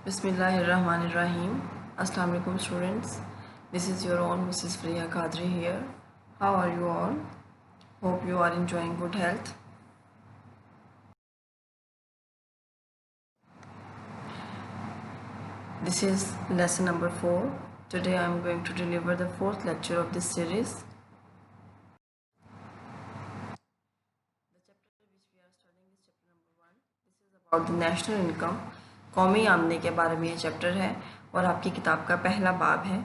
Bismillahirrahmanirrahim. Assalamu alaikum students. This is your own Mrs. Priya Qadri here. How are you all? Hope you are enjoying good health. This is lesson number 4. Today I am going to deliver the fourth lecture of this series. The chapter which we are studying is chapter number 1. This is about the national income. कौमी आमदनी के बारे में ये chapter है और आपकी किताब का पहला बाब है.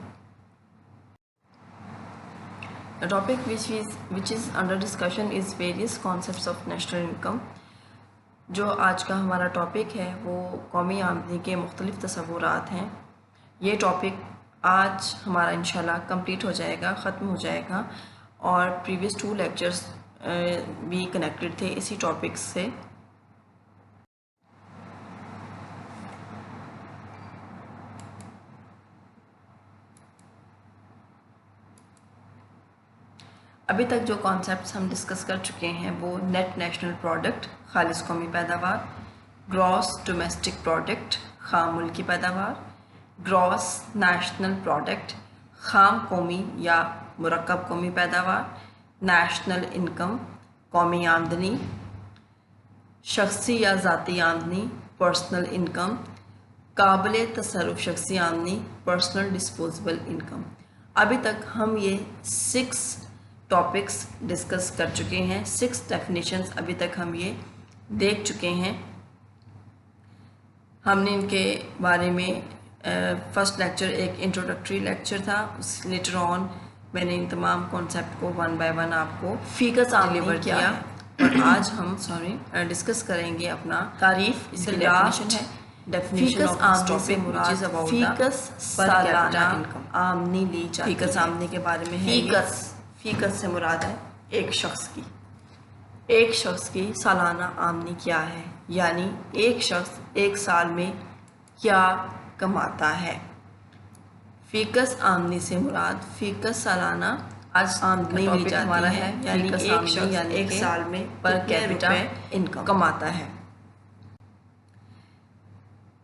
The topic which is under discussion is various concepts of national income. जो आज का हमारा टॉपिक है वो कौमी आमदनी के मुख्तलिफ़ तसव्वुरात हैं. ये टॉपिक आज हमारा इंशाल्लाह कंप्लीट हो जाएगा, ख़त्म हो जाएगा और प्रीवियस 2 लेक्चर्स भी कनेक्टेड थे इसी टॉपिक से. अभी तक जो कॉन्सेप्ट्स हम डिस्कस कर चुके हैं वो नेट नेशनल प्रोडक्ट खालिस कौमी पैदावार, ग्रॉस डोमेस्टिक प्रोडक्ट खाम मुल्की पैदावार, ग्रॉस नेशनल प्रोडक्ट खाम कौमी या मुरक्कब कौमी पैदावार, नेशनल इनकम कौमी आमदनी, शख्सी या ज़ाती आमदनी पर्सनल इनकम, काबिल तसर्रुफ़ शख्सी आमदनी पर्सनल डिस्पोजेबल इनकम. अभी तक हम ये 6 टॉपिक्स डिस्कस कर चुके हैं. 6 डेफिनेशंस अभी तक हम ये देख चुके हैं. हमने इनके बारे में फर्स्ट लेक्चर एक इंट्रोडक्टरी लेक्चर था. उस लेटर ऑन मैंने इन तमाम कॉन्सेप्ट को 1 बाय 1 आपको फीकस डिलीवर किया और आज हम डिस्कस करेंगे अपना तारीफ. इसकी डेफिनेशन है definition of this topic which is about faeces सालाना इनकम. आमदनी ली जाती है. फीकस आमदनी के बारे में है. फीकस से मुराद है एक शख्स की सालाना आमदनी क्या है, यानी एक शख्स एक साल में क्या कमाता है. फीकस आमदनी से मुराद फीकस सालाना आज आमदनी ली जाती हमारा है, यानी एक शख्स एक साल में पर कैपिटा इनकम कमाता है.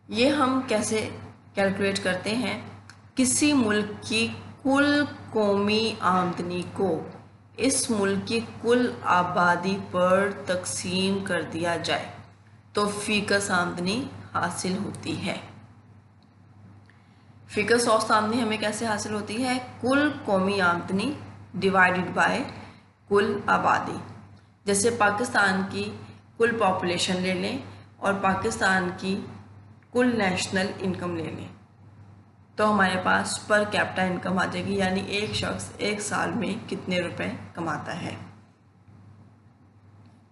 ये हम कैसे कैलकुलेट करते हैं? किसी मुल्क की कुल कौमी आमदनी को इस मुल्क की कुल आबादी पर तकसीम कर दिया जाए तो फीकस आमदनी हासिल होती है. फीकस औसत आमदनी हमें कैसे हासिल होती है? कुल कौमी आमदनी डिवाइडेड बाय कुल आबादी. जैसे पाकिस्तान की कुल पॉपुलेशन ले लें और पाकिस्तान की कुल नेशनल इनकम ले लें तो हमारे पास पर कैपिटा इनकम आ जाएगी, यानी एक शख्स एक साल में कितने रुपए कमाता है.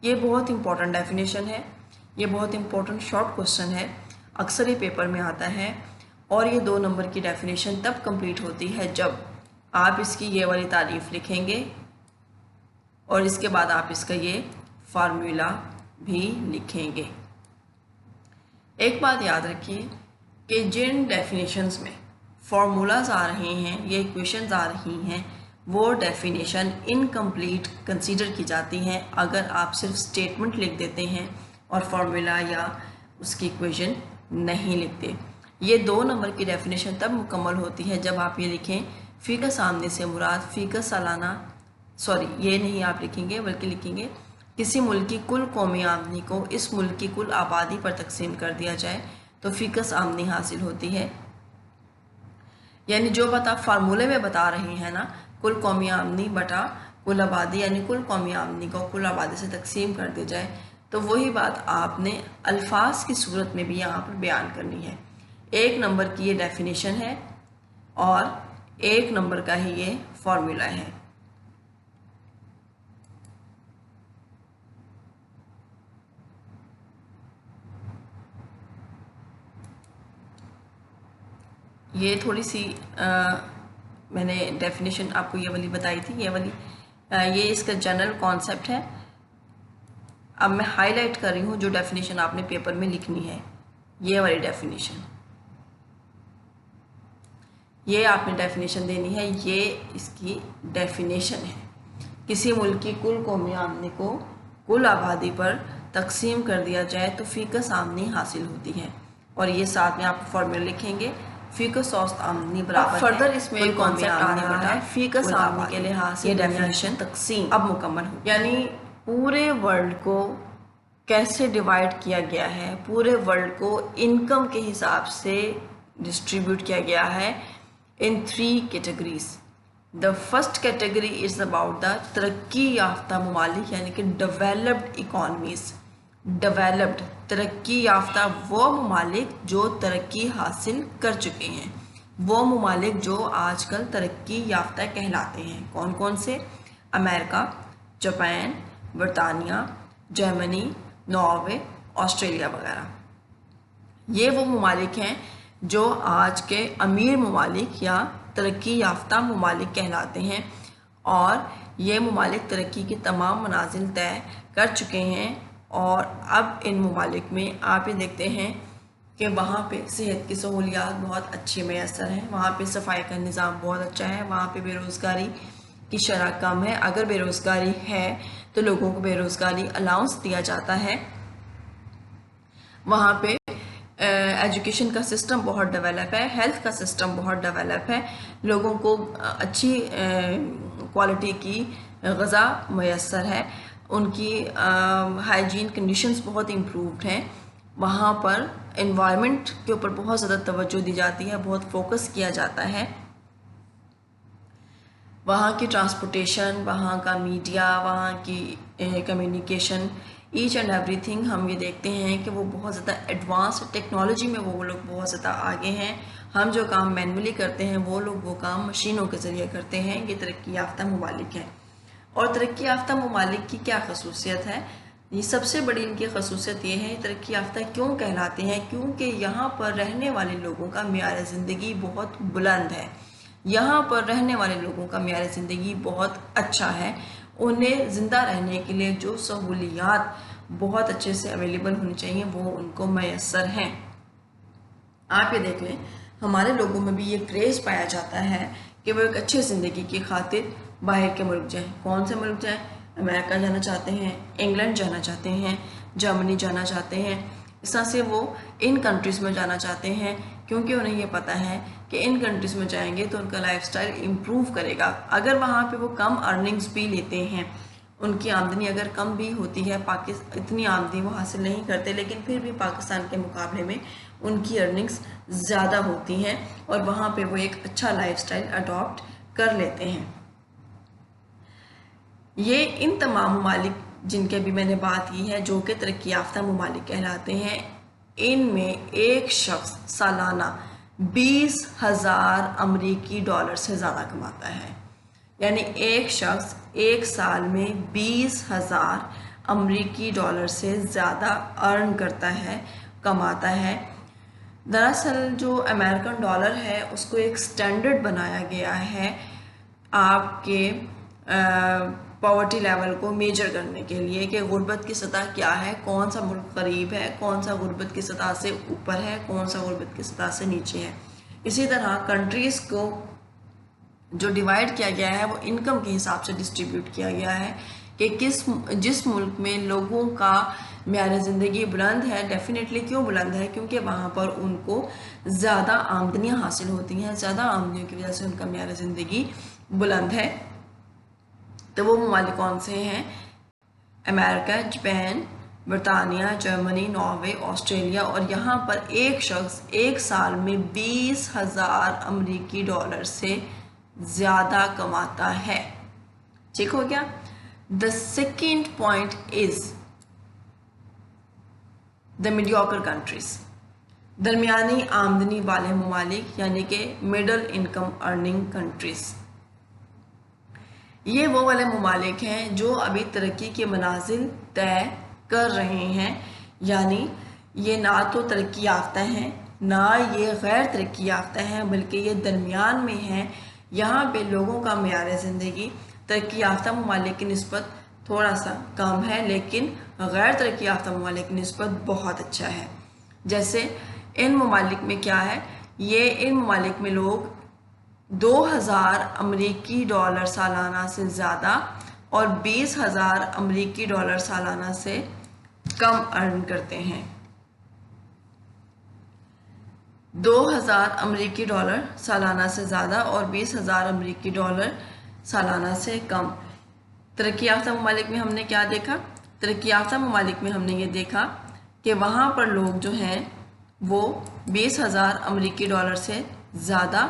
ये बहुत इंपॉर्टेंट डेफिनेशन है. ये बहुत इंपॉर्टेंट शॉर्ट क्वेश्चन है. अक्सर ये पेपर में आता है और ये 2 नंबर की डेफिनेशन तब कंप्लीट होती है जब आप इसकी ये वाली तारीफ लिखेंगे और इसके बाद आप इसका ये फार्मूला भी लिखेंगे. एक बात याद रखिए कि जिन डेफिनेशंस में फार्मूलाज आ रहे हैं, ये इक्वेशंस आ रही हैं, वो डेफिनेशन इनकम्प्लीट कंसीडर की जाती हैं अगर आप सिर्फ स्टेटमेंट लिख देते हैं और फार्मूला या उसकी इक्वेशन नहीं लिखते. ये 2 नंबर की डेफिनेशन तब मुकम्मल होती है जब आप ये लिखें फीकस आमदनी से मुराद फीकस सालाना, ये नहीं आप लिखेंगे बल्कि लिखेंगे किसी मुल्क की कुल कौमी आमदनी को इस मुल्क की कुल आबादी पर तकसीम कर दिया जाए तो फीकस आमदनी हासिल होती है. यानी जो बात आप फार्मूले में बता रहे हैं ना, कुल कौमी आमदनी बटा कुल आबादी, यानी कुल कौमी आमदनी को कुल आबादी से तकसीम कर दी जाए, तो वही बात आपने अल्फाज की सूरत में भी यहाँ पर बयान करनी है. 1 नंबर की ये डेफिनेशन है और 1 नंबर का ही ये फार्मूला है. ये थोड़ी सी मैंने डेफिनेशन आपको ये वाली बताई थी, ये वाली ये इसका जनरल कॉन्सेप्ट है. अब मैं हाईलाइट कर रही हूँ जो डेफिनेशन आपने पेपर में लिखनी है. ये वाली डेफिनेशन, ये आपने डेफिनेशन देनी है. ये इसकी डेफिनेशन है. किसी मुल्क की कुल कौमी आमदनी को कुल आबादी पर तकसीम कर दिया जाए तो फीकस आमदनी हासिल होती है. और ये साथ में आप फॉर्मूला लिखेंगे, फी का औसत आमदनी बराबर फर्दर इसमें एक कॉन्सेप्ट आ रहा है फी का आमदनी के लिहाज से डेफिनेशन तकसीम अब मुकम्मल हो, यानी पूरे वर्ल्ड को कैसे डिवाइड किया गया है, पूरे वर्ल्ड को इनकम के हिसाब से डिस्ट्रीब्यूट किया गया है इन 3 categories. The first category is about the तरक्की याफ्ता ममालिक यानी कि डेवलप्ड इकॉनमीज़। डेवलप्ड तरक्की याफ्ता वो ममालिक जो तरक्की हासिल कर चुके हैं, वो ममालिक जो आजकल तरक्की याफ्ता कहलाते हैं। कौन कौन से? अमेरिका, जापान, बरतानिया, जर्मनी, नॉर्वे, ऑस्ट्रेलिया वगैरह। ये वो ममालिक हैं जो आज के अमीर ममालिक या तरक्की याफ्ता ममालिक कहलाते हैं, और ये ममालिक तरक्की की तमाम मनाजिल तय कर चुके हैं। और अब इन ममालिक में आप ये देखते हैं कि वहाँ पे सेहत की सहूलियात बहुत अच्छी मैसर हैं, वहाँ पे सफाई का निज़ाम बहुत अच्छा है, वहाँ पे बेरोज़गारी की शरह कम है। अगर बेरोज़गारी है तो लोगों को बेरोज़गारी अलाउंस दिया जाता है। वहाँ पे एजुकेशन का सिस्टम बहुत डेवलप है, हेल्थ का सिस्टम बहुत डेवलप है, लोगों को अच्छी क्वालिटी की ग़ज़ा मैसर है, उनकी हाइजीन कंडीशंस बहुत इम्प्रूव्ड हैं। वहाँ पर एनवायरनमेंट के ऊपर बहुत ज़्यादा तवज्जो दी जाती है, बहुत फोकस किया जाता है। वहाँ की ट्रांसपोर्टेशन, वहाँ का मीडिया, वहाँ की कम्युनिकेशन, ईच एंड एवरीथिंग हम ये देखते हैं कि वो बहुत ज़्यादा एडवांस टेक्नोलॉजी में वो लोग बहुत ज़्यादा आगे हैं। हम जो काम मैनुअली करते हैं वो लोग वो काम मशीनों के ज़रिए करते हैं। ये तरक्की याफ्ता ममालिक हैं। और तरक्की याफ्ता ममालिक की क्या खसूसियत है? ये सबसे बड़ी इनकी खसूसियत ये है, तरक्की याफ्ता क्यों कहलाते हैं? क्योंकि यहाँ पर रहने वाले लोगों का मेयार ज़िंदगी बहुत बुलंद है, यहाँ पर रहने वाले लोगों का मेयार ज़िंदगी बहुत अच्छा है। उन्हें ज़िंदा रहने के लिए जो सहूलियात बहुत अच्छे से अवेलेबल होनी चाहिए वो उनको मैसर हैं। आप ये देख लें, हमारे लोगों में भी ये क्रेज़ पाया जाता है कि वो एक अच्छी ज़िंदगी की खातिर बाहर के मुल्क जाएँ। कौन से मुल्क जाएँ? अमेरिका जाना चाहते हैं, इंग्लैंड जाना चाहते हैं, जर्मनी जाना चाहते हैं। इस तरह से वो इन कंट्रीज़ में जाना चाहते हैं क्योंकि उन्हें ये पता है कि इन कंट्रीज़ में जाएंगे तो उनका लाइफस्टाइल इम्प्रूव करेगा। अगर वहाँ पे वो कम अर्निंग्स भी लेते हैं, उनकी आमदनी अगर कम भी होती है, इतनी आमदनी वो हासिल नहीं करते, लेकिन फिर भी पाकिस्तान के मुकाबले में उनकी अर्निंग्स ज़्यादा होती हैं और वहाँ पे वो एक अच्छा लाइफस्टाइल अडॉप्ट कर लेते हैं। ये इन तमाम ममालिक जिनके भी मैंने बात की है जो कि तरक्की याफ्ता ममालिक कहलाते हैं, इनमें एक शख्स सालाना 20,000 अमरीकी डॉलर से ज़्यादा कमाता है। यानी एक शख्स एक साल में 20,000 अमरीकी डॉलर से ज़्यादा अर्न करता है, कमाता है। दरअसल जो अमेरिकन डॉलर है उसको एक स्टैंडर्ड बनाया गया है आपके पॉवर्टी लेवल को मेजर करने के लिए कि गुर्बत की सतह क्या है, कौन सा मुल्क करीब है, कौन सा गुर्बत की सतह से ऊपर है, कौन सा गुर्बत की सतह से नीचे है। इसी तरह कंट्रीज़ को जो डिवाइड किया गया है वो इनकम के हिसाब से डिस्ट्रीब्यूट किया गया है कि जिस मुल्क में लोगों का मेयार ज़िंदगी बुलंद है। डेफिनेटली क्यों बुलंद है? क्योंकि वहाँ पर उनको ज़्यादा आमदनियाँ हासिल होती हैं, ज़्यादा आमदनियों की वजह से उनका मेयार ज़िंदगी बुलंद है। तो वो ममालिक कौन से हैं? अमेरिका, जापान, बरतानिया, जर्मनी, नॉर्वे, ऑस्ट्रेलिया। और यहाँ पर एक शख्स एक साल में 20,000 अमरीकी डॉलर से ज़्यादा कमाता है। ठीक हो गया? The second point is the mediocre countries, दरमियानी आमदनी वाले ममालिक यानी कि मिडल इनकम अर्निंग कंट्रीज़। ये वो वाले ममालिक हैं जो अभी तरक्की के मनाजिल तय कर रहे हैं, यानी ये ना तो तरक्की याफ्ता हैं ना ये गैर तरक्की याफ्ता हैं, बल्कि ये दरमियान में हैं। यहाँ पे लोगों का मेयार ज़िंदगी तरक्की याफ्ता ममालिक की निस्बत थोड़ा सा कम है, लेकिन गैर तरक्की याफ्ता ममालिक की निस्बत बहुत अच्छा है। जैसे इन ममालिक में क्या है, ये इन ममालिक में लोग 2,000 अमरीकी डॉलर सालाना से ज़्यादा और 20,000 अमरीकी डॉलर सालाना से कम अर्न करते हैं। 2000 अमेरिकी डॉलर सालाना से ज़्यादा और 20,000 अमेरिकी डॉलर सालाना से कम। तरक्की याफ्ता ममालिक में हमने क्या देखा? तरक्की याफ्ता ममालिक में हमने ये देखा कि वहाँ पर लोग जो हैं वो 20,000 अमेरिकी डॉलर से ज़्यादा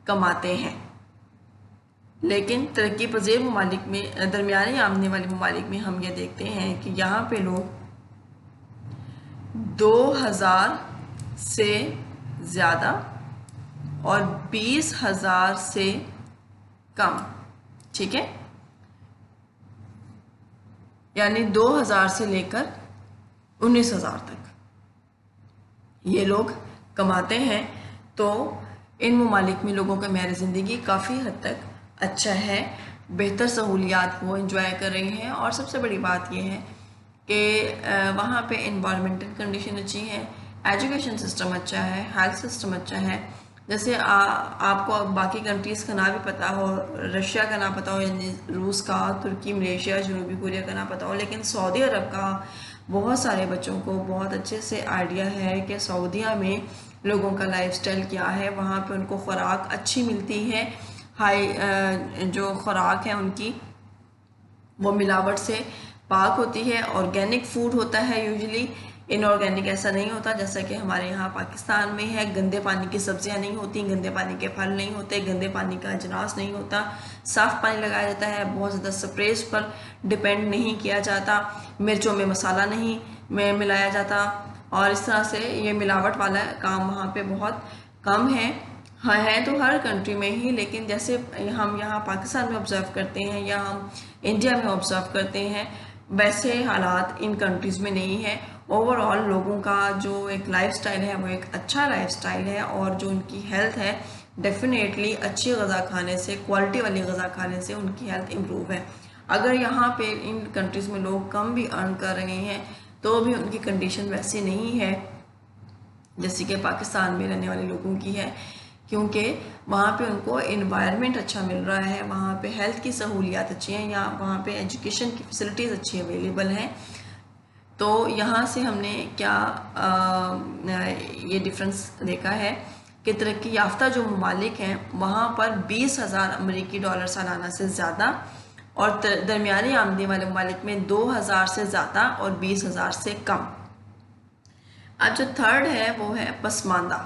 कमाते हैं, लेकिन तरक्की पजीर ममालिक में, दरमियानी आमदनी वाले ममालिक में हम ये देखते हैं कि यहाँ पे लोग 2,000 से ज़्यादा और 20,000 से कम, ठीक है, यानी 2,000 से लेकर 19,000 तक ये लोग कमाते हैं। तो इन ममालिक में लोगों का मेहर ज़िंदगी काफ़ी हद तक अच्छा है, बेहतर सहूलियात वो इंजॉय कर रहे हैं। और सबसे बड़ी बात यह है कि वहाँ पे इन्वायरमेंटल कंडीशन अच्छी है, एजुकेशन सिस्टम अच्छा है, हेल्थ सिस्टम अच्छा है। जैसे आपको बाकी कंट्रीज़ का ना भी पता हो, रशिया का ना पता हो, यानी रूस का, तुर्की, मलेशिया, जनूबी कोरिया का ना पता हो, लेकिन सऊदी अरब का बहुत सारे बच्चों को बहुत अच्छे से आइडिया है कि सऊदीया में लोगों का लाइफस्टाइल क्या है। वहाँ पे उनको खुराक अच्छी मिलती है, हाई जो खुराक है उनकी वो मिलावट से पाक होती है, ऑर्गेनिक फूड होता है यूजुअली, इनऑर्गेनिक ऐसा नहीं होता जैसा कि हमारे यहाँ पाकिस्तान में है। गंदे पानी की सब्जियाँ नहीं होती, गंदे पानी के फल नहीं होते, गंदे पानी का अजनास नहीं होता, साफ़ पानी लगाया जाता है, बहुत ज़्यादा स्प्रेस पर डिपेंड नहीं किया जाता, मिर्चों में मसाला नहीं मिलाया जाता, और इस तरह से ये मिलावट वाला काम वहाँ पे बहुत कम है। हाँ, है तो हर कंट्री में ही, लेकिन जैसे हम यहाँ पाकिस्तान में ऑब्ज़र्व करते हैं या हम इंडिया में ऑब्ज़र्व करते हैं, वैसे हालात इन कंट्रीज़ में नहीं है। ओवरऑल लोगों का जो एक लाइफस्टाइल है वो एक अच्छा लाइफस्टाइल है, और जो उनकी हेल्थ है डेफिनेटली अच्छी ग़िज़ा खाने से, क्वालिटी वाली ग़िज़ा खाने से उनकी हेल्थ इम्प्रूव है। अगर यहाँ पे इन कंट्रीज़ में लोग कम भी अर्न कर रहे हैं तो भी उनकी कंडीशन वैसी नहीं है जैसे कि पाकिस्तान में रहने वाले लोगों की है, क्योंकि वहाँ पे उनको एनवायरनमेंट अच्छा मिल रहा है, वहाँ पे हेल्थ की सहूलियात अच्छी हैं, या वहाँ पे एजुकेशन की फैसिलिटीज़ अच्छी अवेलेबल हैं। तो यहाँ से हमने क्या ये डिफरेंस देखा है कि तरक्की याफ्ता जो ममालिक हैं वहाँ पर 20,000 अमेरिकी डॉलर सालाना से ज़्यादा, और दरमियानी आमदनी वाले ममालिक में 2,000 से ज़्यादा और 20,000 से कम। अब जो थर्ड है वो है पसमानदा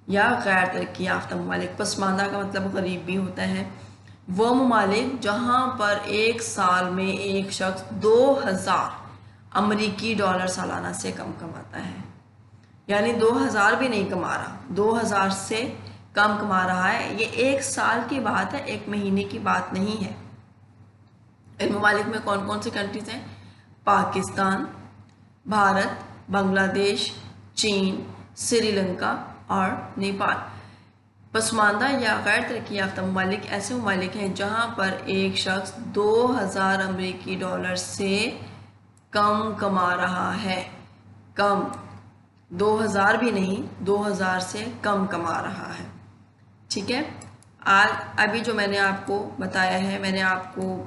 या गैर तरक्की याफ्ता ममालिक। पसमानदा का मतलब गरीब भी होता है। वो ममालिक जहाँ पर एक साल में एक शख्स 2,000 अमेरिकी डॉलर सालाना से कम कमाता है, यानी 2,000 भी नहीं कमा रहा, 2,000 से कम कमा रहा है। ये एक साल की बात है, एक महीने की बात नहीं है। इन ममालिक में कौन कौन सी कंट्रीज़ हैं? पाकिस्तान, भारत, बांग्लादेश, चीन, श्रीलंका और नेपाल। पसमानदा या गैर तरक्की याफ्ता ममालिक ऐसे ममालिक हैं जहाँ पर एक शख्स 2,000 अमेरिकी डॉलर से कम कमा रहा है, कम, 2,000 भी नहीं, 2,000 से कम कमा रहा है, ठीक है। आज अभी जो मैंने आपको बताया है, मैंने आपको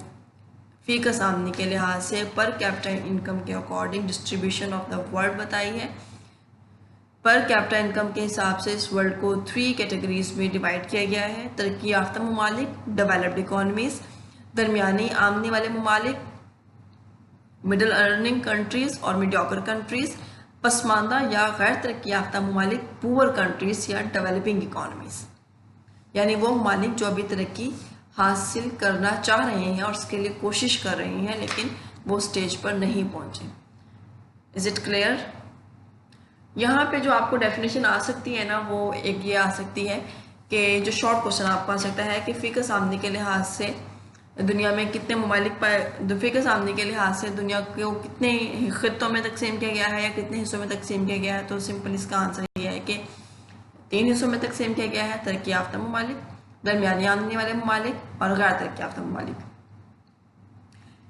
फ़ी कस आमदनी के लिहाज से पर कैपिटा इनकम के according distribution of the world बताई है। पर कैपिटा इनकम के हिसाब से इस वर्ल्ड को 3 कैटेगरीज में डिवाइड किया गया है। तरक्की याफ्ता ममालिक, डेवलप्ड इकोनॉमीज़, दरमियानी आमदनी वाले ममालिक, मिडल अर्निंग कंट्रीज़ और मीडियोकर कंट्रीज़। पसमानदा या गैर तरक्की याफ्ता ममालिक, पुअर कंट्रीज़ या डेवलपिंग इकोनॉमीज़, यानी वो ममालिक जो अभी तरक्की हासिल करना चाह रहे हैं और उसके लिए कोशिश कर रहे हैं लेकिन वो स्टेज पर नहीं पहुँचे। Is it clear? यहाँ पे जो आपको डेफिनेशन आ सकती है ना, वो एक ये आ सकती है कि जो शॉर्ट क्वेश्चन आपको आ सकता है कि फ़ी कस आमदनी के लिहाज से दुनिया में कितने ममालिक पाए, फ़ी कस आमदनी के लिहाज से दुनिया को कितने खित्तों में तकसीम किया गया है या कितने हिस्सों में तकसीम किया गया है। तो सिंपल इसका आंसर ये है कि 3 हिस्सों में तकसीम किया गया है: तरक्की याफ्ता ममालिक, दरमियानी आमदनी वाले ममालिक और गैर तरक्की याफ्ता ममालिक।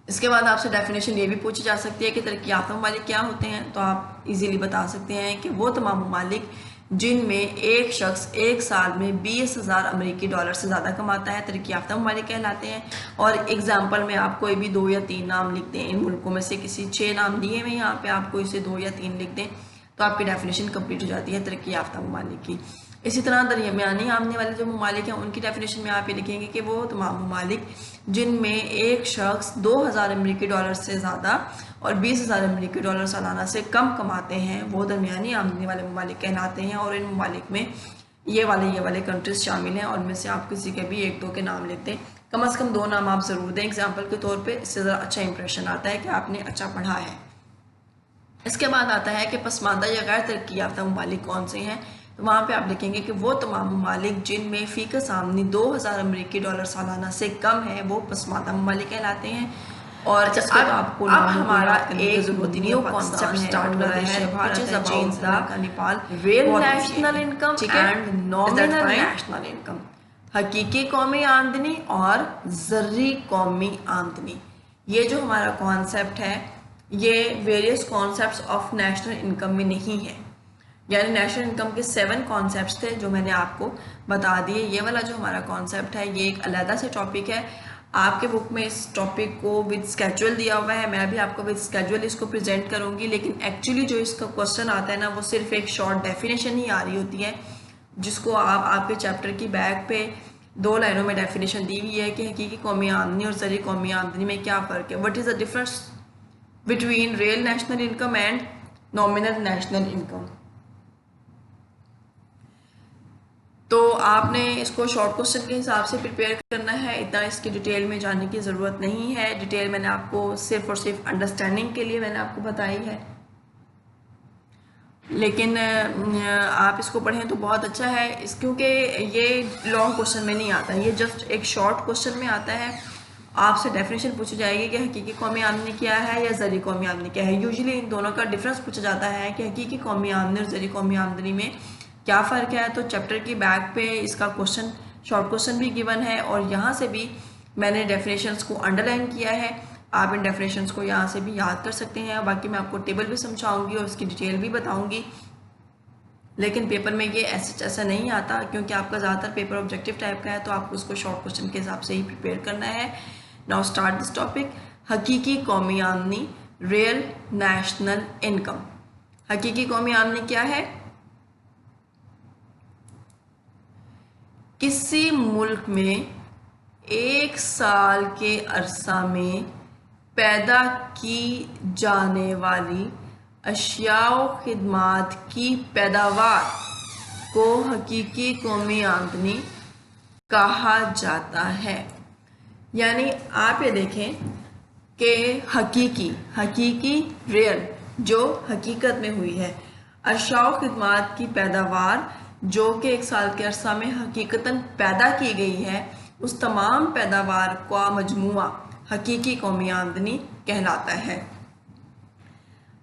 इसके बाद आपसे डेफिनेशन ये भी पूछी जा सकती है कि तरक्की याफ्ता ममालिक क्या होते हैं, तो आप इजीली बता सकते हैं कि वो तमाम ममालिक जिनमें एक शख्स एक साल में 20,000 अमेरिकी डॉलर से ज़्यादा कमाता है, तरक्की याफ्ता ममालिक कहलाते हैं। और एग्जाम्पल में आप कोई भी 2 या 3 नाम लिख दें, इन मुल्कों में से किसी 6 नाम दिए हुए यहाँ पे, आप कोई से 2 या 3 लिख दें तो आपकी डेफिनेशन कंप्लीट हो जाती है तरक्की याफ्ता ममालिक की। इसी तरह दरमियानी आमदनी वाले जो ममालिक हैं उनकी डेफिनेशन में आप ये लिखेंगे कि वो तमाम ममालिक जिनमें एक शख्स 2000 अमरीकी डॉलर से ज़्यादा और 20,000 अमरीकी डॉलर सालाना से कम कमाते हैं वो दरमियानी आमदनी वाले ममालिक कहलाते हैं। और इन ममालिक में ये वाले कंट्रीज शामिल हैं और उनमें से आप किसी के भी एक दो के नाम लेते हैं, कम से कम 2 नाम आप ज़रूर दें एग्जाम्पल के तौर पे, इससे ज़रा अच्छा इंप्रेशन आता है कि आपने अच्छा पढ़ा है। इसके बाद आता है कि पसमानदा या गैर तरक्की याफ्ता ममालिक कौन से हैं, तो वहाँ पे आप लिखेंगे कि वो तमाम ममालिक जिनमें फ़ीकस आमदनी 2000 अमरीकी डॉलर सालाना से कम है वो पसमानदा ममालिक कहलाते हैं। और अब आपको हमारा एक न्यू कॉन्सेप्ट स्टार्ट हो रहा है, भारत है चीन का Nepal, real national income and nominal national income, हकीकी कौमी आमदनी और ज़र्री कौमी आमदनी। ये जो हमारा कॉन्सेप्ट है ये various concepts of national income में नहीं है, यानी नेशनल इनकम के 7 कॉन्सेप्ट्स थे जो मैंने आपको बता दिए। ये वाला जो हमारा कॉन्सेप्ट है ये एक अलहदा से टॉपिक है, आपके बुक में इस टॉपिक को विद स्केड्यूल दिया हुआ है, मैं भी आपको विद स्केड्यूल इसको प्रेजेंट करूंगी, लेकिन एक्चुअली जो इसका क्वेश्चन आता है ना वो सिर्फ एक शॉर्ट डेफिनेशन ही आ रही होती है जिसको आप आपके चैप्टर की बैक पे 2 लाइनों में डेफिनेशन दी हुई है कि हकीकी कौमी आमदनी और ज़री कौमी आमदनी में क्या फ़र्क है, what is the difference between real national income and nominal national income. तो आपने इसको शॉर्ट क्वेश्चन के हिसाब से प्रिपेयर करना है, इतना इसकी डिटेल में जाने की ज़रूरत नहीं है। डिटेल मैंने आपको सिर्फ और सिर्फ अंडरस्टैंडिंग के लिए मैंने आपको बताई है, लेकिन आप इसको पढ़ें तो बहुत अच्छा है क्योंकि ये लॉन्ग क्वेश्चन में नहीं आता, ये जस्ट एक शॉर्ट क्वेश्चन में आता है। आपसे डेफिनेशन पूछी जाएगी कि हकीकी कौमी आमदनी क्या है या ज़री कौमी आमदनी क्या है। यूजुअली इन दोनों का डिफरेंस पूछा जाता है कि हकीकी कौमी आमदनी और ज़री कौमी आमदनी में क्या फ़र्क है। तो चैप्टर की बैक पे इसका क्वेश्चन शॉर्ट क्वेश्चन भी गिवन है और यहाँ से भी मैंने डेफिनेशंस को अंडरलाइन किया है, आप इन डेफिनेशंस को यहाँ से भी याद कर सकते हैं। बाकी मैं आपको टेबल भी समझाऊंगी और उसकी डिटेल भी बताऊंगी, लेकिन पेपर में ये ऐसा नहीं आता क्योंकि आपका ज़्यादातर पेपर ऑब्जेक्टिव टाइप का है, तो आपको उसको शॉर्ट क्वेश्चन के हिसाब से ही प्रिपेयर करना है। नाउ स्टार्ट दिस टॉपिक, हकीकी कौमी आमदनी, रियल नेशनल इनकम। हकीकी कौमी आमदनी क्या है? किसी मुल्क में एक साल के अरसा में पैदा की जाने वाली अशिया व खिदमात की पैदावार को हकीकी कौमी आमदनी कहा जाता है। यानी आप ये देखें कि हकीकी रियल जो हकीकत में हुई है, अशिया व खिदमात की पैदावार जो कि एक साल के अरसा में हकीकतन पैदा की गई है, उस तमाम पैदावार का मजमुआ हकीकी कौमी आमदनी कहलाता है।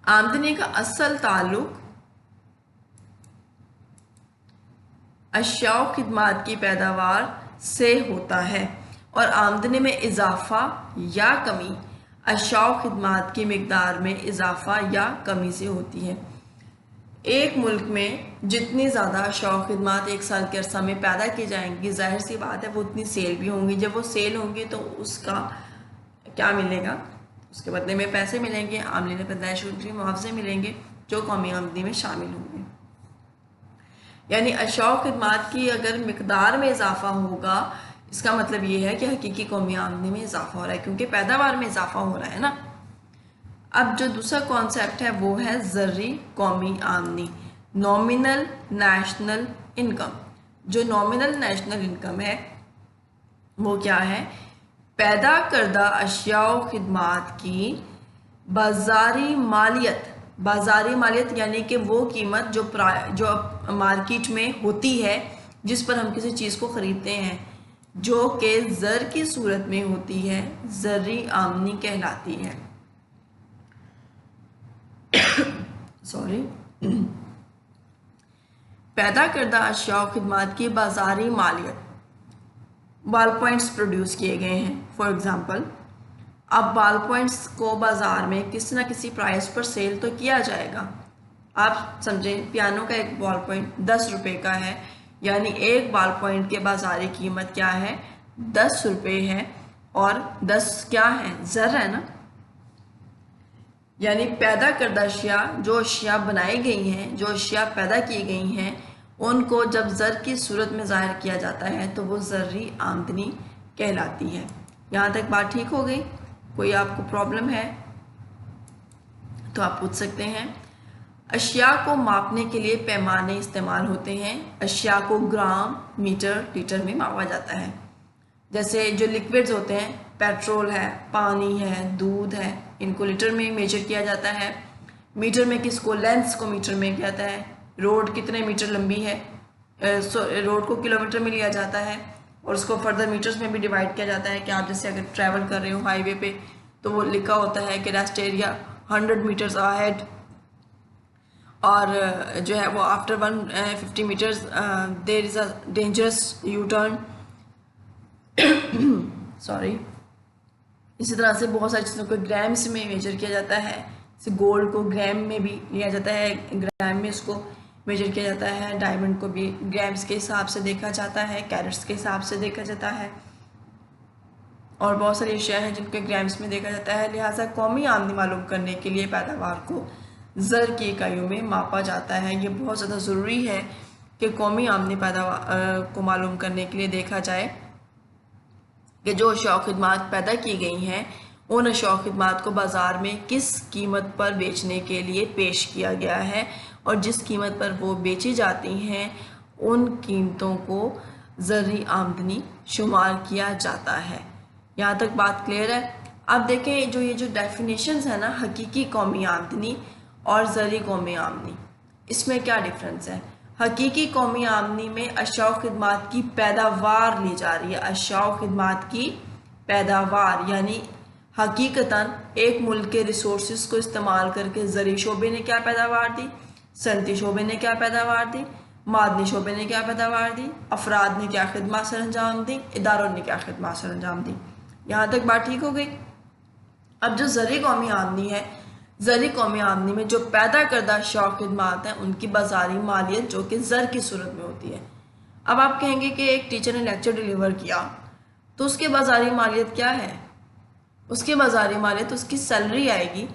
आमदनी का असल ताल्लुक अशिया व खिदमात की पैदावार से होता है और आमदनी में इजाफा या कमी अशिया व खिदमात की मिकदार में इजाफा या कमी से होती है। एक मुल्क में जितनी ज़्यादा अशिया व खिदमात एक साल के अरसा में पैदा की जाएंगी, जाहिर सी बात है वो उतनी सेल भी होंगी। जब वो सेल होंगी तो उसका क्या मिलेगा, उसके बदले में पैसे मिलेंगे, आमलीन पैदाइश के मुआवजे मिलेंगे जो कौमी आमदनी में शामिल होंगे। यानी अशिया व खिदमात की अगर मिकदार में इजाफा होगा, इसका मतलब ये है कि हकीकी कौमी आमदनी में इजाफा हो रहा है क्योंकि पैदावार में इजाफा हो रहा है ना। अब जो दूसरा कॉन्सेप्ट है वो है ज़र्री कौमी आमदनी, नॉमिनल नेशनल इनकम। जो नॉमिनल नेशनल इनकम है वो क्या है? पैदा करदा अशिया व खिदमात की बाजारी मालियत यानी कि वो कीमत जो मार्केट में होती है जिस पर हम किसी चीज़ को ख़रीदते हैं, जो कि ज़र की सूरत में होती है, ज़र्री आमदनी कहलाती है। सॉरी पैदा करदा अशिया व खिदमात की बाजारी मालियत, बाल पॉइंट्स प्रोड्यूस किए गए हैं फॉर एग्ज़ाम्पल। अब बाल पॉइंट्स को बाज़ार में किसी न किसी प्राइस पर सेल तो किया जाएगा। आप समझें पियानो का एक बॉल पॉइंट 10 रुपये का है, यानी एक बाल पॉइंट के बाजारी कीमत क्या है? 10 रुपये है और 10 क्या है? ज़र है ना। यानी पैदा करदा अशिया, जो अशिया बनाई गई हैं, जो अशिया पैदा की गई हैं, उनको जब ज़र की सूरत में ज़ाहिर किया जाता है तो वो ज़र्री आमदनी कहलाती है। यहाँ तक बात ठीक हो गई? कोई आपको प्रॉब्लम है तो आप पूछ सकते हैं। अशिया को मापने के लिए पैमाने इस्तेमाल होते हैं। अशिया को ग्राम, मीटर, लीटर में मापा जाता है। जैसे जो लिक्विड्स होते हैं, पेट्रोल है, पानी है, दूध है, इनको लीटर में मेजर किया जाता है। मीटर में किसको? लेंथ को मीटर में किया जाता है। रोड कितने मीटर लंबी है, रोड को किलोमीटर में लिया जाता है और उसको फर्दर मीटर्स में भी डिवाइड किया जाता है कि आप जैसे अगर ट्रैवल कर रहे हो हाईवे पे तो वो लिखा होता है कि रेस्ट एरिया 100 मीटर्स अहेड, और जो है वो after 150 metres there is a dangerous U turn. Sorry. इसी तरह से बहुत सारी चीज़ों को ग्राम्स में मेजर किया जाता है। जैसे गोल्ड को ग्राम में भी लिया जाता है, ग्राम में उसको मेजर किया जाता है। डायमंड को भी ग्राम्स के हिसाब से देखा जाता है, कैरेट्स के हिसाब से देखा जाता है, और बहुत सारी अशिया हैं जिनको ग्राम्स में देखा जाता है। लिहाजा कौमी आमदनी मालूम करने के लिए पैदावार को ज़र की इकाइयों में मापा जाता है। ये बहुत ज़्यादा ज़रूरी है कि कौमी आमदनी पैदावार को मालूम करने के लिए देखा जाए कि जो अशिया और खिदमात पैदा की गई हैं उन अशिया और खिदमात को बाज़ार में किस कीमत पर बेचने के लिए पेश किया गया है, और जिस कीमत पर वो बेची जाती हैं उन कीमतों को ज़र्री आमदनी शुमार किया जाता है। यहाँ तक बात क्लियर है? अब देखें ये जो डेफिनेशंस है ना, हकीकी कौमी आमदनी और ज़र्री कौमी आमदनी, इसमें क्या डिफरेंस है? हकीकी कौमी आमदनी में अशिया और खिदमात की पैदावार ली जा रही है। अशिया और खिदमात की पैदावार यानी हकीकतन एक मुल्क के रिसोर्सेज को इस्तेमाल करके ज़री शोबे ने क्या पैदावार दी, सनती शोबे ने क्या पैदावार दी, मादनी शोबे ने क्या पैदावार दी, अफराद ने क्या खिदमत सर अंजाम दी, इदारों ने क्या खिदमत सर अंजाम दी। यहाँ तक बात ठीक हो गई? अब जो ज़री कौमी आमदनी है, ज़री कौमी आमदनी में जो पैदा करदा अशिया और खिदमात हैं उनकी बाजारी मालियत जो कि ज़र की सूरत में होती है। अब आप कहेंगे कि एक टीचर ने लेक्चर डिलीवर किया तो उसके बाजारी मालियत क्या है? उसकी बाजारी मालियत उसकी सैलरी आएगी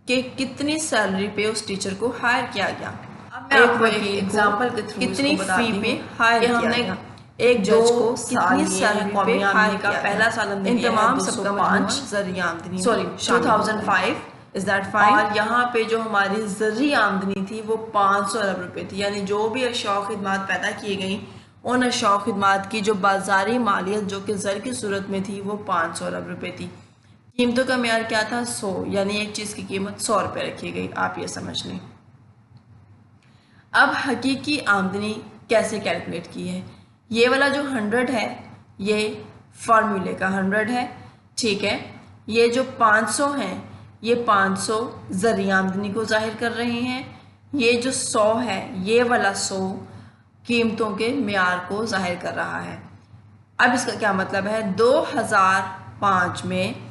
कि कितनी सैलरी पे उस टीचर को हायर किया गया। अब मैं आपको एक एग्जांपल के थ्रू कितनी फी पे हायर किया गया, एक जज को कितनी सैलरी पे हायर का पहला साल हमने तमाम सबका 5 ज़र्री आमदनी, सॉरी 2005 इज दैट फाइन। और यहाँ पे जो हमारी ज़र्री आमदनी थी वो 500 अरब रुपए थी। यानी जो भी अशिया और खिदमात पैदा की गई उन अशिया और खिदमात की जो बाजारी मालियत जो कि ज़र की सूरत में थी वो 500 अरब रुपए थी। कीमतों का म्यार क्या था? 100, यानी एक चीज़ की कीमत 100 रुपये रखी गई। आप ये समझ लें। अब हकीकी आमदनी कैसे कैलकुलेट की है? ये वाला जो 100 है ये फार्मूले का 100 है, ठीक है। ये जो 500 हैं ये 500 ज़र्री आमदनी को जाहिर कर रहे हैं। ये जो 100 है ये वाला 100 कीमतों के म्यार को जाहिर कर रहा है। अब इसका क्या मतलब है? 2005 में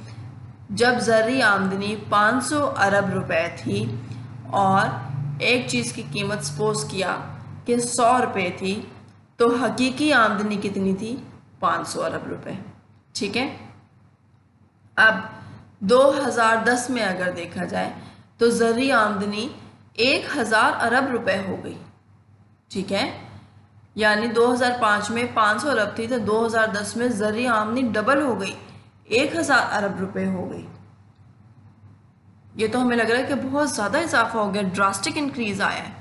जब ज़र्री आमदनी 500 अरब रुपए थी और एक चीज़ की कीमत सपोज किया कि 100 रुपये थी, तो हकीकी आमदनी कितनी थी? 500 अरब रुपए, ठीक है। अब 2010 में अगर देखा जाए तो ज़र्री आमदनी 1000 अरब रुपए हो गई, ठीक है। यानी 2005 में 500 अरब थी तो 2010 में ज़र्री आमदनी डबल हो गई, 1000 अरब रुपए हो गई। ये तो हमें लग रहा है कि बहुत ज़्यादा इजाफा हो गया, ड्रास्टिक इंक्रीज आया है।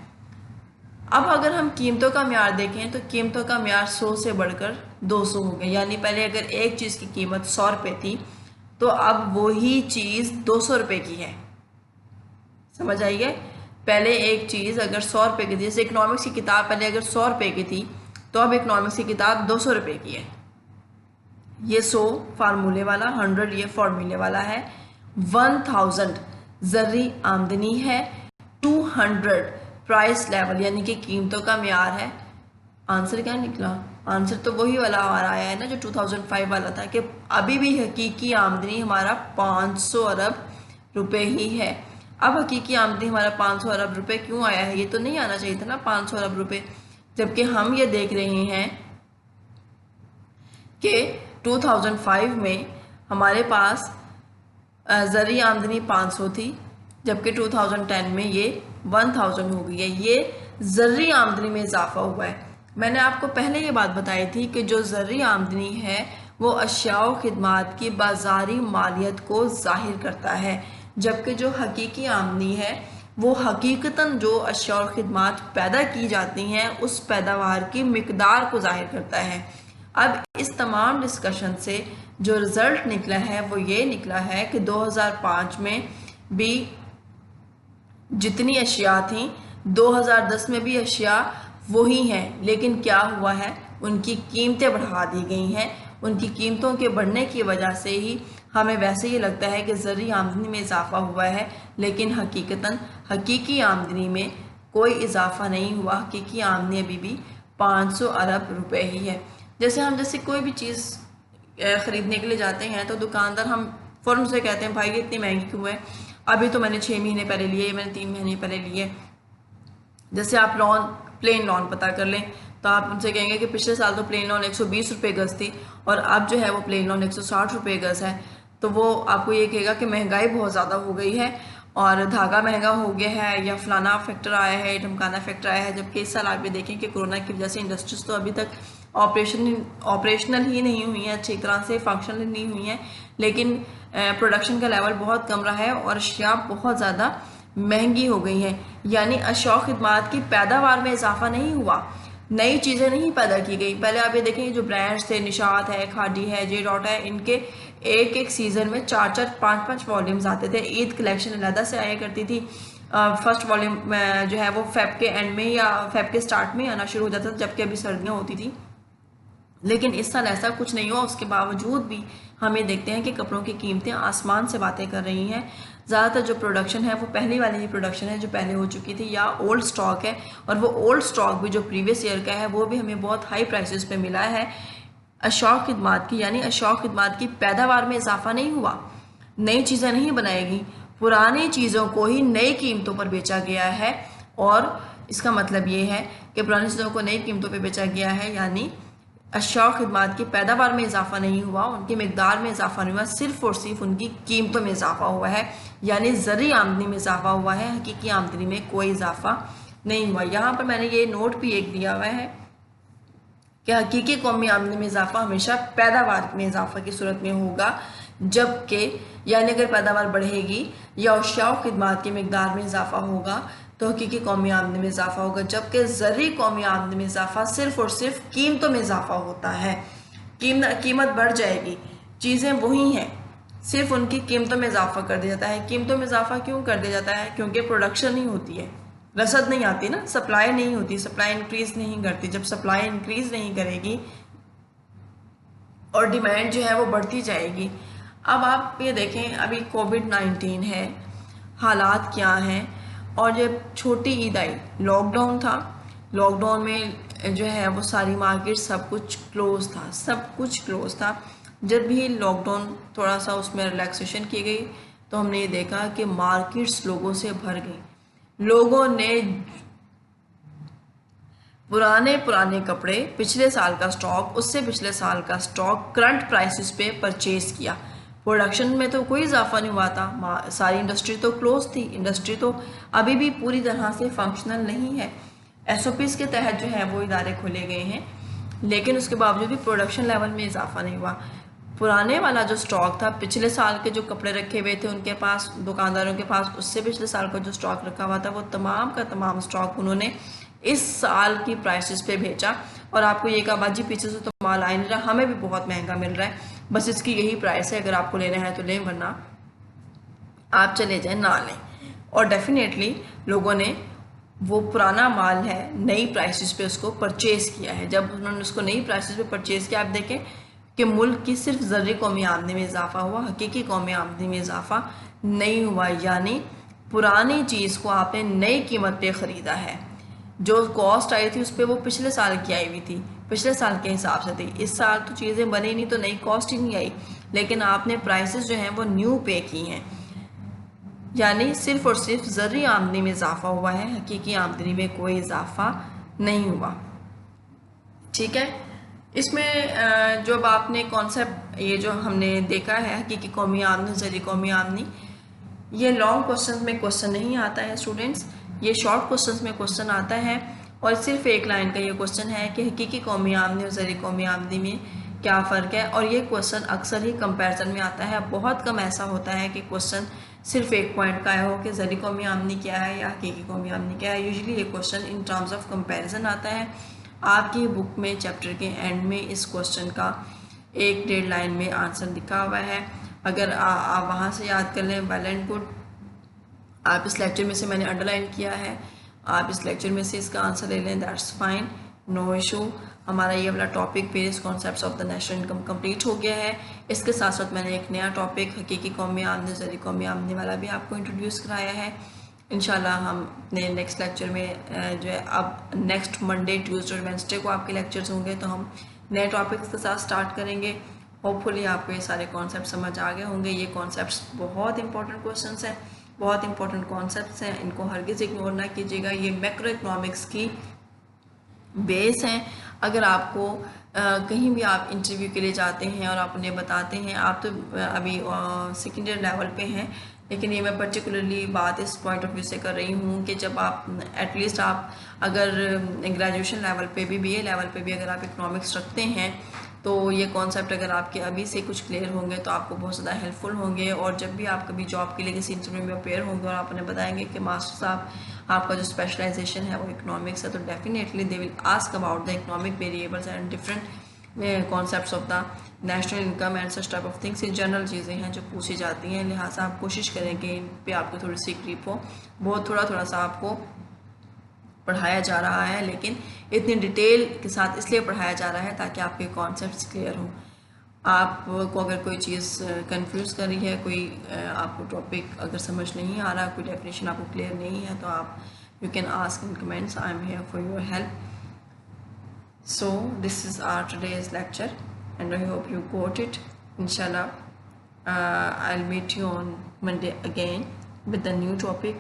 अब अगर हम कीमतों का म्यार देखें तो कीमतों का म्यार 100 से बढ़कर 200 हो गया। यानी पहले अगर एक चीज़ की कीमत 100 रुपये थी तो अब वही चीज़ 200 रुपये की है। समझ आई है? पहले एक चीज़ अगर 100 रुपये की थी, जैसे इकनॉमिक्स की किताब पहले अगर 100 रुपये की थी तो अब इकनॉमिक्स की किताब 200 रुपये की है। ये 100 फार्मूले वाला, 100 ये फार्मूले वाला है। 1000 ज़र्री आमदनी है, 200 प्राइस लेवल यानी कि कीमतों का म्यार है। आंसर क्या निकला? आंसर तो वही वाला हमारा आया है ना जो 2005 वाला था कि अभी भी हकीकी आमदनी हमारा 500 अरब रुपए ही है। अब हकीकी आमदनी हमारा 500 अरब रुपए क्यों आया है? ये तो नहीं आना चाहिए था ना 500 अरब रुपए, जबकि हम ये देख रहे हैं कि 2005 में हमारे पास ज़र्री आमदनी 500 थी, जबकि 2010 में ये 1000 हो गई है। ये ज़र्री आमदनी में इजाफा हुआ है। मैंने आपको पहले ये बात बताई थी कि जो ज़र्री आमदनी है वो अशिया व खिदमात की बाज़ारी मालियत को ज़ाहिर करता है, जबकि जो हकीकी आमदनी है वो हकीकतन जो अशिया और खिदमात पैदा की जाती हैं उस पैदावार की मिकदार को ज़ाहिर करता है। अब इस तमाम डिस्कशन से जो रिज़ल्ट निकला है वो ये निकला है कि 2005 में भी जितनी अशिया थी 2010 में भी अशिया वही हैं, लेकिन क्या हुआ है, उनकी कीमतें बढ़ा दी गई हैं। उनकी कीमतों के बढ़ने की वजह से ही हमें वैसे ही लगता है कि ज़र्री आमदनी में इजाफा हुआ है, लेकिन हकीकतन हकीकी आमदनी में कोई इजाफा नहीं हुआ। हकीकी आमदनी अभी भी 500 अरब रुपए ही है। जैसे कोई भी चीज़ ख़रीदने के लिए जाते हैं तो दुकानदार हम फ़ौरन से कहते हैं भाई ये इतनी महंगी क्यों है, अभी तो मैंने 6 महीने पहले लिए, मैंने 3 महीने पहले लिए। जैसे आप प्लेन लॉन पता कर लें तो आप उनसे कहेंगे कि पिछले साल तो प्लेन लॉन 120 रुपये गज़ थी और अब जो है वो प्लेन लॉन 160 रुपये गज़ है, तो वो आपको ये कहेगा कि महंगाई बहुत ज़्यादा हो गई है और धागा महंगा हो गया है, या फलाना फैक्टर आया है, ढमकाना फैक्टर आया है। जबकि इस साल आप ये देखें कि कोरोना की वजह से इंडस्ट्रीज तो अभी तक ऑपरेशनल ही नहीं हुई हैं, अच्छी तरह से फंक्शनल नहीं हुई हैं, लेकिन प्रोडक्शन का लेवल बहुत कम रहा है और अशिया बहुत ज़्यादा महंगी हो गई हैं। यानी अशिया खिदमात की पैदावार में इजाफा नहीं हुआ, नई चीज़ें नहीं पैदा की गई। पहले आप ये देखें जो ब्रांड्स थे, निशात है, खादी है, जे डॉट है, इनके एक एक सीज़न में 4-4, 5-5 वॉल्यूम्स आते थे। ईद कलेक्शन अलहदा से आया करती थी। फर्स्ट वॉल्यूम जो है वो फेब के एंड में या फेब के स्टार्ट में आना शुरू हो जाता था, जबकि अभी सर्दियाँ होती थी। लेकिन इस साल ऐसा कुछ नहीं हुआ। उसके बावजूद भी हम ये देखते हैं कि कपड़ों की कीमतें आसमान से बातें कर रही हैं। ज़्यादातर जो प्रोडक्शन है वो पहले वाली ही प्रोडक्शन है जो पहले हो चुकी थी, या ओल्ड स्टॉक है, और वो ओल्ड स्टॉक भी जो प्रीवियस ईयर का है वो भी हमें बहुत हाई प्राइसेस पे मिला है। अशिया खिदमात की यानी अशिया खिदमात की पैदावार में इजाफा नहीं हुआ, नई चीज़ें नहीं बनाएगी, पुरानी चीज़ों को ही नई कीमतों पर बेचा गया है। और इसका मतलब ये है कि पुरानी चीज़ों को नई कीमतों पर बेचा गया है, यानी अशिया खिदमात की पैदावार में इजाफा नहीं हुआ, उनकी मिकदार में इजाफा नहीं हुआ, सिर्फ और सिर्फ उनकी कीमतों में इजाफा हुआ है, यानी ज़र्री आमदनी में इजाफा हुआ है, हकीकी आमदनी में कोई इजाफा नहीं हुआ। यहाँ पर मैंने ये नोट भी एक दिया हुआ है कि हकीकी कौमी आमदनी में इजाफा हमेशा पैदावार में इजाफा की सूरत में होगा, जबकि यानी अगर पैदावार बढ़ेगी या अशिया खिदमात की मिकदार में इजाफा होगा तो हकीकी कौमी आमदनी में इजाफा होगा, जबकि ज़र्री कौमी आमदनी में इजाफा सिर्फ और सिर्फ कीमतों में इजाफा होता है। कीमत बढ़ जाएगी, चीज़ें वही हैं, सिर्फ उनकी कीमतों में इजाफा कर दिया जाता है। कीमतों में इजाफा क्यों कर दिया जाता है? क्योंकि प्रोडक्शन नहीं होती है, रसद नहीं आती ना, सप्लाई नहीं होती, सप्लाई इंक्रीज नहीं करती। जब सप्लाई इंक्रीज नहीं करेगी और डिमांड जो है वो बढ़ती जाएगी। अब आप ये देखें, अभी कोविड-19 है, हालात क्या हैं, और जब छोटी ईद आई, लॉकडाउन था, लॉकडाउन में जो है वो सारी मार्केट सब कुछ क्लोज था, सब कुछ क्लोज था। जब भी लॉकडाउन थोड़ा सा उसमें रिलैक्सेशन की गई तो हमने ये देखा कि मार्केट्स लोगों से भर गई। लोगों ने पुराने कपड़े, पिछले साल का स्टॉक, उससे पिछले साल का स्टॉक करंट प्राइसेस पे परचेज किया। प्रोडक्शन में तो कोई इजाफा नहीं हुआ था, सारी इंडस्ट्री तो क्लोज थी, इंडस्ट्री तो अभी भी पूरी तरह से फंक्शनल नहीं है। SOPs के तहत जो है वो इदारे खोले गए हैं, लेकिन उसके बावजूद भी प्रोडक्शन लेवल में इजाफा नहीं हुआ। पुराने वाला जो स्टॉक था, पिछले साल के जो कपड़े रखे हुए थे उनके पास, दुकानदारों के पास, उससे पिछले साल का जो स्टॉक रखा हुआ था, वो तमाम का तमाम स्टॉक उन्होंने इस साल की प्राइसेस पे बेचा। और आपको ये कहा बाजी पीछे से तो माल आ नहीं रहा, हमें भी बहुत महंगा मिल रहा है, बस इसकी यही प्राइस है, अगर आपको लेना है तो लें, वरना आप चले जाएं, ना लें। और डेफिनेटली लोगों ने वो पुराना माल है नई प्राइसेस पे उसको परचेज़ किया है। जब उन्होंने उसको नई प्राइसेस पे परचेज़ किया, आप देखें कि मुल्क की सिर्फ ज़र्री कौमी आमदनी में इजाफा हुआ, हकीकी कौमी आमदनी में इजाफा नहीं हुआ। यानी पुरानी चीज़ को आपने नई कीमत पे ख़रीदा है, जो कॉस्ट आई थी उस पर वो पिछले साल की आई हुई थी, पिछले साल के हिसाब से थी। इस साल तो चीज़ें बनी नहीं तो नई कॉस्ट ही नहीं आई, लेकिन आपने प्राइसेस जो हैं वो न्यू पे की हैं। यानी सिर्फ और सिर्फ ज़र्री आमदनी में इजाफा हुआ है, हकीकी आमदनी में कोई इजाफा नहीं हुआ। ठीक है, इसमें जो आपने कॉन्सेप्ट ये जो हमने देखा है हकीकी कौमी आमदनी, ज़र्री कौमी आमदनी, ये लॉन्ग क्वेश्चन में क्वेश्चन नहीं आता है स्टूडेंट्स, ये शॉर्ट क्वेश्चन में क्वेश्चन आता है और सिर्फ एक लाइन का ये क्वेश्चन है कि हकीकी कौमी आमदनी और ज़री कौमी आमदनी में क्या फ़र्क है। और ये क्वेश्चन अक्सर ही कंपैरिजन में आता है, बहुत कम ऐसा होता है कि क्वेश्चन सिर्फ एक पॉइंट का हो कि ज़री कौमी आमदनी क्या है या हकीकी कौमी आमदनी क्या है। यूजुअली ये question in terms of comparison आता है। आपकी बुक में चैप्टर के एंड में इस क्वेश्चन का 1-1.5 लाइन में आंसर लिखा हुआ है। अगर आप वहाँ से याद कर लें वेल एंड गुड। आप इस लेक्चर में से मैंने अंडरलाइन किया है, आप इस लेक्चर में से इसका आंसर ले लें, दैट्स फाइन, नो इशू। हमारा ये वाला topic various concepts of the national income complete हो गया है। इसके साथ साथ मैंने एक नया टॉपिक हकीकी कौमी आमदनी ज़री कौमी आमदनी वाला भी आपको इंट्रोड्यूस कराया है। इंशाल्लाह हम अपने नेक्स्ट लेक्चर में जो है अब नेक्स्ट मंडे, ट्यूसडे और वेंसडे को आपके लेक्चर्स होंगे, तो हम नए टॉपिक्स के साथ स्टार्ट करेंगे। होपफुली आपको ये सारे कॉन्सेप्ट समझ आ गए होंगे। ये कॉन्सेप्ट्स बहुत इंपॉर्टेंट क्वेश्चंस हैं, बहुत इंपॉर्टेंट कॉन्सेप्ट्स हैं, इनको हरगिज़ इग्नोर ना कीजिएगा। ये मैक्रो इकोनॉमिक्स की बेस हैं। अगर आपको कहीं भी आप इंटरव्यू के लिए जाते हैं और आप उन्हें बताते हैं, आप तो अभी सेकेंड ईयर लेवल पे हैं, लेकिन ये मैं पर्टिकुलरली बात इस पॉइंट ऑफ व्यू से कर रही हूँ कि जब आप एटलीस्ट आप अगर ग्रेजुएशन लेवल पे भी, बीए लेवल पे भी अगर आप इकोनॉमिक्स रखते हैं, तो ये कॉन्सेप्ट अगर आपके अभी से कुछ क्लियर होंगे तो आपको बहुत ज़्यादा हेल्पफुल होंगे। और जब भी आप कभी जॉब के लिए किसी इंटरव्यू में अपेयर होंगे और आप उन्हें बताएंगे कि मास्टर साहब आपका जो स्पेशलाइजेशन है वो इकोनॉमिक्स है, तो definitely they will ask about the economic variables and different concepts of the national income and such type of things. ये जनरल चीज़ें हैं जो पूछी जाती हैं, लिहाजा आप कोशिश करें कि इन पे आपको थोड़ी सी ग्रिप हो। बहुत थोड़ा सा आपको पढ़ाया जा रहा है, लेकिन इतनी डिटेल के साथ इसलिए पढ़ाया जा रहा है ताकि आपके कॉन्सेप्ट्स क्लियर हों। आपको अगर कोई चीज़ कंफ्यूज कर रही है, कोई आपको टॉपिक अगर समझ नहीं आ रहा, कोई डेफिनेशन आपको क्लियर नहीं है, तो आप you can ask in comments, I am here for your help. So this is our today's lecture and I hope you got it. इंशाल्लाह I will meet you on Monday again with the new topic.